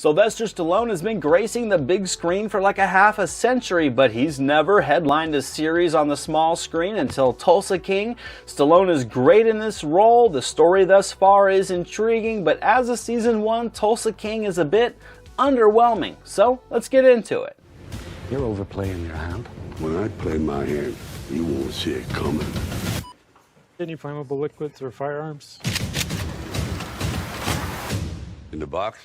Sylvester Stallone has been gracing the big screen for like a half a century, but he's never headlined a series on the small screen until Tulsa King. Stallone is great in this role. The story thus far is intriguing, but as a season 1, Tulsa King is a bit underwhelming. So let's get into it. You're overplaying your hand. When I play my hand, you won't see it coming. Any flammable liquids or firearms? In the box?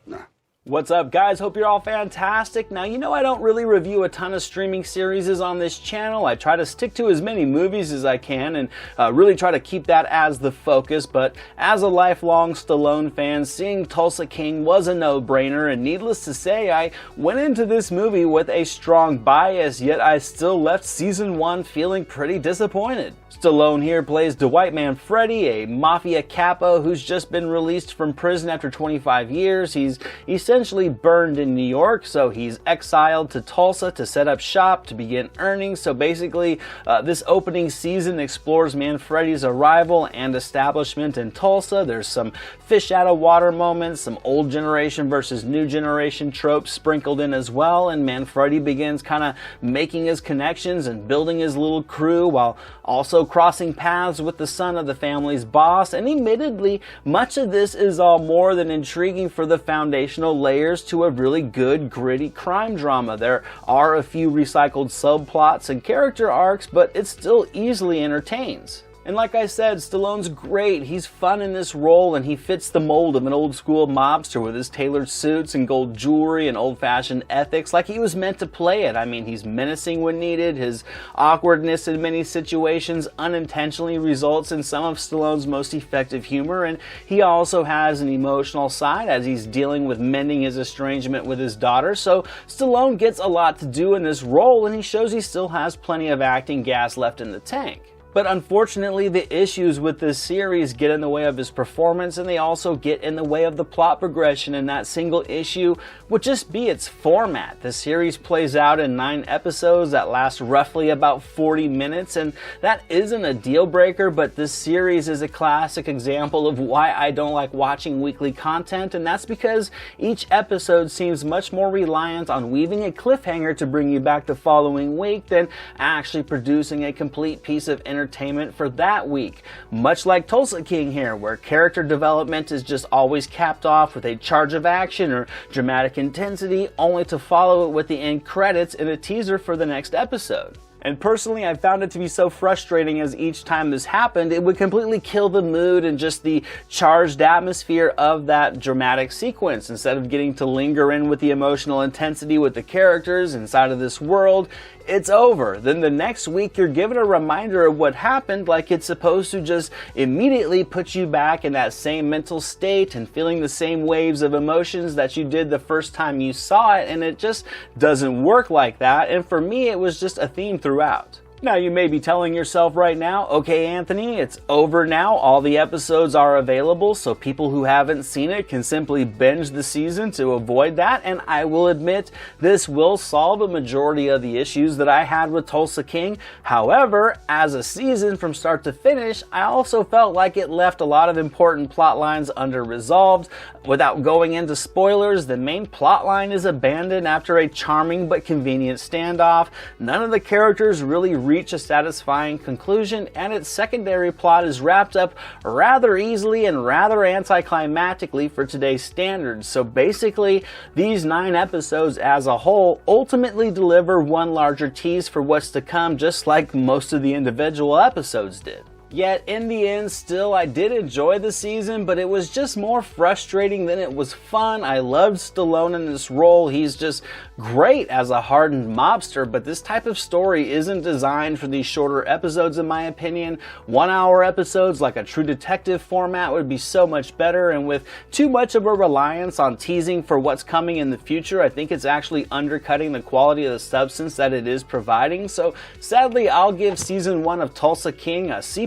Nah. What's up, guys? Hope you're all fantastic. Now, you know I don't really review a ton of streaming series on this channel. I try to stick to as many movies as I can and really try to keep that as the focus, but as a lifelong Stallone fan, seeing Tulsa King was a no-brainer, and needless to say, I went into this movie with a strong bias, yet I still left season 1 feeling pretty disappointed. Stallone here plays Dwight Manfredi, a mafia capo who's just been released from prison after 25 years. He's essentially burned in New York, so he's exiled to Tulsa to set up shop to begin earning. So basically, this opening season explores Manfredi's arrival and establishment in Tulsa. There's some fish out of water moments, some old generation versus new generation tropes sprinkled in as well, and Manfredi begins kind of making his connections and building his little crew while also crossing paths with the son of the family's boss. And admittedly, much of this is all more than intriguing for the foundational layers to a really good, gritty crime drama. There are a few recycled subplots and character arcs, but it still easily entertains. And like I said, Stallone's great. He's fun in this role, and he fits the mold of an old school mobster with his tailored suits and gold jewelry and old-fashioned ethics like he was meant to play it. I mean, he's menacing when needed. His awkwardness in many situations unintentionally results in some of Stallone's most effective humor, and he also has an emotional side as he's dealing with mending his estrangement with his daughter. So Stallone gets a lot to do in this role, and he shows he still has plenty of acting gas left in the tank. But unfortunately, the issues with this series get in the way of his performance, and they also get in the way of the plot progression, and that single issue would just be its format. The series plays out in 9 episodes that last roughly about 40 minutes, and that isn't a deal breaker, but this series is a classic example of why I don't like watching weekly content, and that's because each episode seems much more reliant on weaving a cliffhanger to bring you back the following week than actually producing a complete piece of entertainment for that week. Much like Tulsa King here, where character development is just always capped off with a charge of action or dramatic intensity, only to follow it with the end credits and a teaser for the next episode. And personally, I found it to be so frustrating as each time this happened, it would completely kill the mood and just the charged atmosphere of that dramatic sequence. Instead of getting to linger in with the emotional intensity with the characters inside of this world, it's over. Then the next week, you're given a reminder of what happened, like it's supposed to just immediately put you back in that same mental state and feeling the same waves of emotions that you did the first time you saw it, and it just doesn't work like that. And for me, it was just a theme throughout. Now, you may be telling yourself right now, okay, Anthony, it's over now. All the episodes are available, so people who haven't seen it can simply binge the season to avoid that. And I will admit, this will solve a majority of the issues that I had with Tulsa King. However, as a season from start to finish, I also felt like it left a lot of important plot lines under-resolved. Without going into spoilers, the main plot line is abandoned after a charming but convenient standoff. None of the characters really reach a satisfying conclusion, and its secondary plot is wrapped up rather easily and rather anticlimactically for today's standards. So basically, these 9 episodes as a whole ultimately deliver one larger tease for what's to come, just like most of the individual episodes did. Yet, in the end, still, I did enjoy the season, but it was just more frustrating than it was fun. I loved Stallone in this role. He's just great as a hardened mobster, but this type of story isn't designed for these shorter episodes, in my opinion. 1-hour episodes, like a True Detective format, would be so much better, and with too much of a reliance on teasing for what's coming in the future, I think it's actually undercutting the quality of the substance that it is providing. So, sadly, I'll give Season 1 of Tulsa King a C+.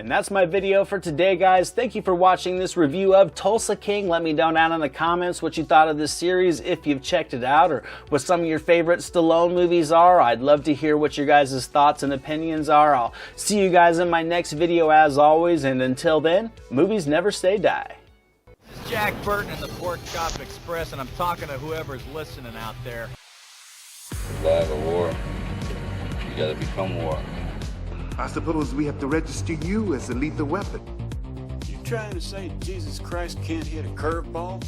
And that's my video for today, guys. Thank you for watching this review of Tulsa King. Let me know down in the comments what you thought of this series, if you've checked it out, or what some of your favorite Stallone movies are. I'd love to hear what your guys' thoughts and opinions are. I'll see you guys in my next video as always, and until then, movies never say die. Jack Burton and the Pork Chop Express, and I'm talking to whoever's listening out there. Survive a war, you gotta become war. I suppose we have to register you as a lethal weapon. You trying to say Jesus Christ can't hit a curveball?